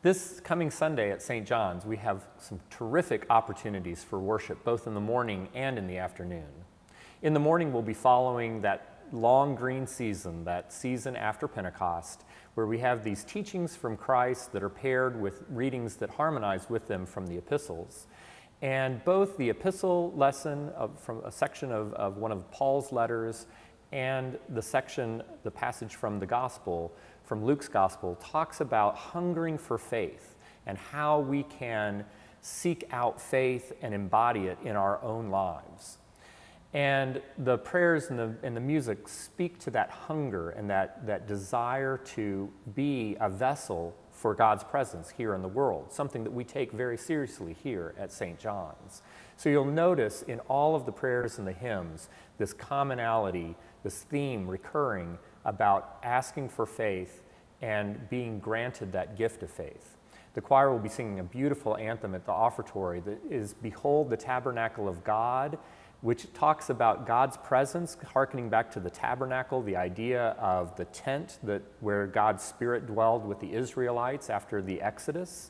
This coming Sunday at St. John's, we have some terrific opportunities for worship, both in the morning and in the afternoon. In the morning, we'll be following that long green season, that season after Pentecost, where we have these teachings from Christ that are paired with readings that harmonize with them from the epistles. And both the epistle lesson from a section of one of Paul's letters and the passage from the gospel, from Luke's gospel, talks about hungering for faith and how we can seek out faith and embody it in our own lives. And the prayers and the music speak to that hunger and that desire to be a vessel for God's presence here in the world, something that we take very seriously here at St. John's. So you'll notice in all of the prayers and the hymns, this commonality, this theme recurring about asking for faith and being granted that gift of faith. The choir will be singing a beautiful anthem at the offertory that is "Behold the Tabernacle of God," which talks about God's presence, hearkening back to the tabernacle, the idea of the tent where God's Spirit dwelled with the Israelites after the Exodus.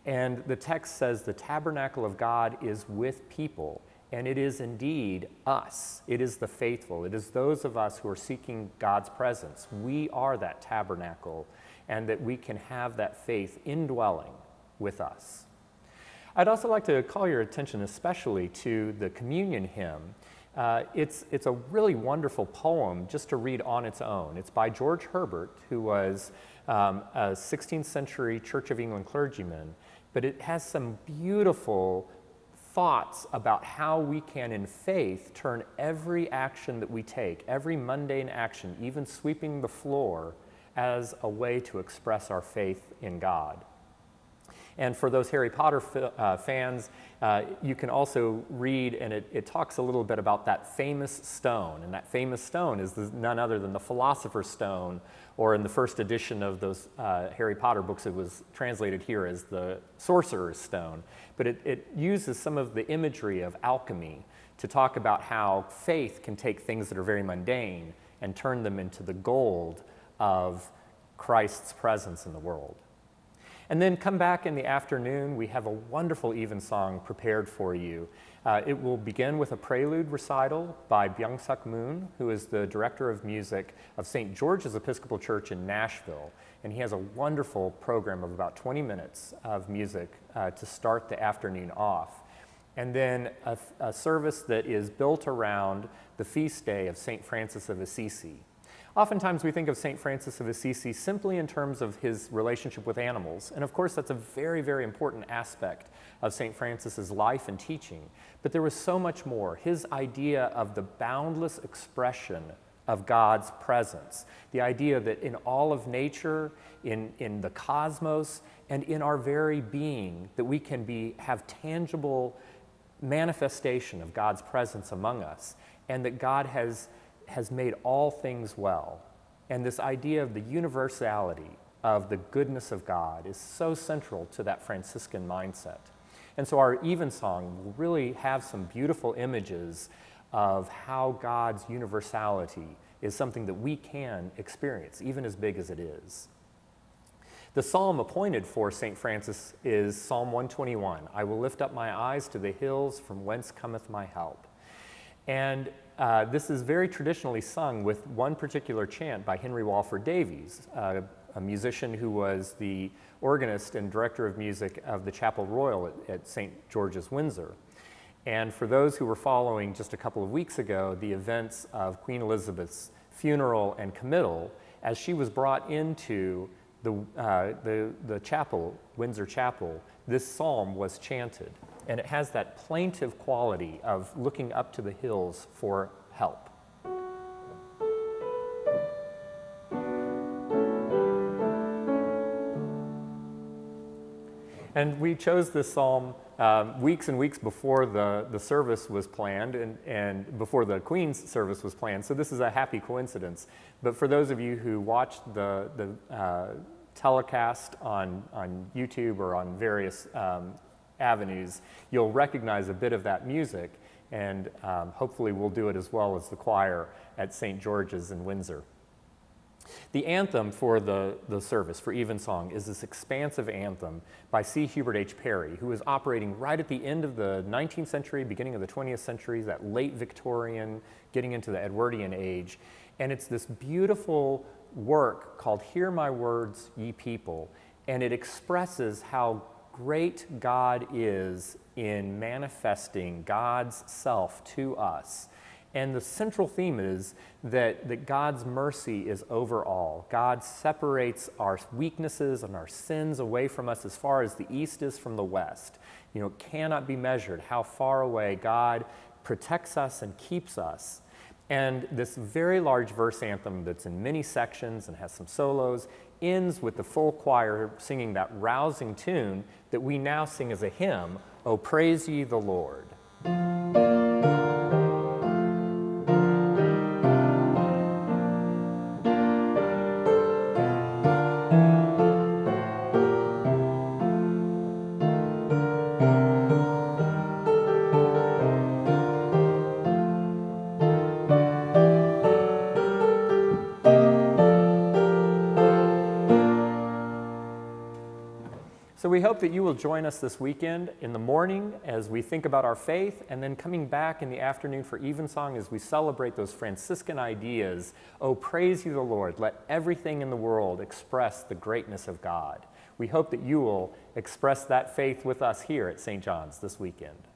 And the text says the tabernacle of God is with people, and it is indeed us. It is the faithful. It is those of us who are seeking God's presence. We are that tabernacle, and that we can have that faith indwelling with us. I'd also like to call your attention especially to the communion hymn. It's a really wonderful poem just to read on its own. It's by George Herbert, who was a 16th century Church of England clergyman, but it has some beautiful thoughts about how we can, in faith, turn every action that we take, every mundane action, even sweeping the floor, as a way to express our faith in God. And for those Harry Potter fans, you can also read, and it talks a little bit about that famous stone. And that famous stone is none other than the Philosopher's Stone, or in the first edition of those Harry Potter books, it was translated here as the Sorcerer's Stone. But it uses some of the imagery of alchemy to talk about how faith can take things that are very mundane and turn them into the gold of Christ's presence in the world. And then come back in the afternoon, we have a wonderful evensong prepared for you. It will begin with a prelude recital by Byung-Suk Moon, who is the director of music of St. George's Episcopal Church in Nashville. And he has a wonderful program of about 20 minutes of music to start the afternoon off. And then a service that is built around the feast day of St. Francis of Assisi. Oftentimes we think of St. Francis of Assisi simply in terms of his relationship with animals. And of course that's a very, very important aspect of St. Francis's life and teaching. But there was so much more. His idea of the boundless expression of God's presence. The idea that in all of nature, in the cosmos, and in our very being, that we can have tangible manifestation of God's presence among us. And that God has made all things well. And this idea of the universality of the goodness of God is so central to that Franciscan mindset. And so our evensong will really have some beautiful images of how God's universality is something that we can experience, even as big as it is. The psalm appointed for St. Francis is Psalm 121. I will lift up my eyes to the hills, from whence cometh my help. And this is very traditionally sung with one particular chant by Henry Walford Davies, a musician who was the organist and director of music of the Chapel Royal at St. George's, Windsor. And for those who were following just a couple of weeks ago the events of Queen Elizabeth's funeral and committal, as she was brought into the chapel, Windsor Chapel, this psalm was chanted. And it has that plaintive quality of looking up to the hills for help. And we chose this psalm weeks and weeks before the service was planned and before the Queen's service was planned. So this is a happy coincidence. But for those of you who watched the telecast on YouTube or on various avenues, you'll recognize a bit of that music, and hopefully we'll do it as well as the choir at St. George's in Windsor. The anthem for the service, for Evensong, is this expansive anthem by C. Hubert H. Parry, who was operating right at the end of the 19th century, beginning of the 20th century, that late Victorian, getting into the Edwardian age. And it's this beautiful work called Hear My Words, Ye People, and it expresses how great God is in manifesting God's self to us. And the central theme is that God's mercy is over all. God separates our weaknesses and our sins away from us as far as the east is from the west. You know, it cannot be measured how far away God protects us and keeps us. And this very large verse anthem that's in many sections and has some solos ends with the full choir singing that rousing tune that we now sing as a hymn, "O Praise Ye the Lord." So we hope that you will join us this weekend in the morning as we think about our faith, and then coming back in the afternoon for Evensong as we celebrate those Franciscan ideas. Oh, praise you the Lord. Let everything in the world express the greatness of God. We hope that you will express that faith with us here at St. John's this weekend.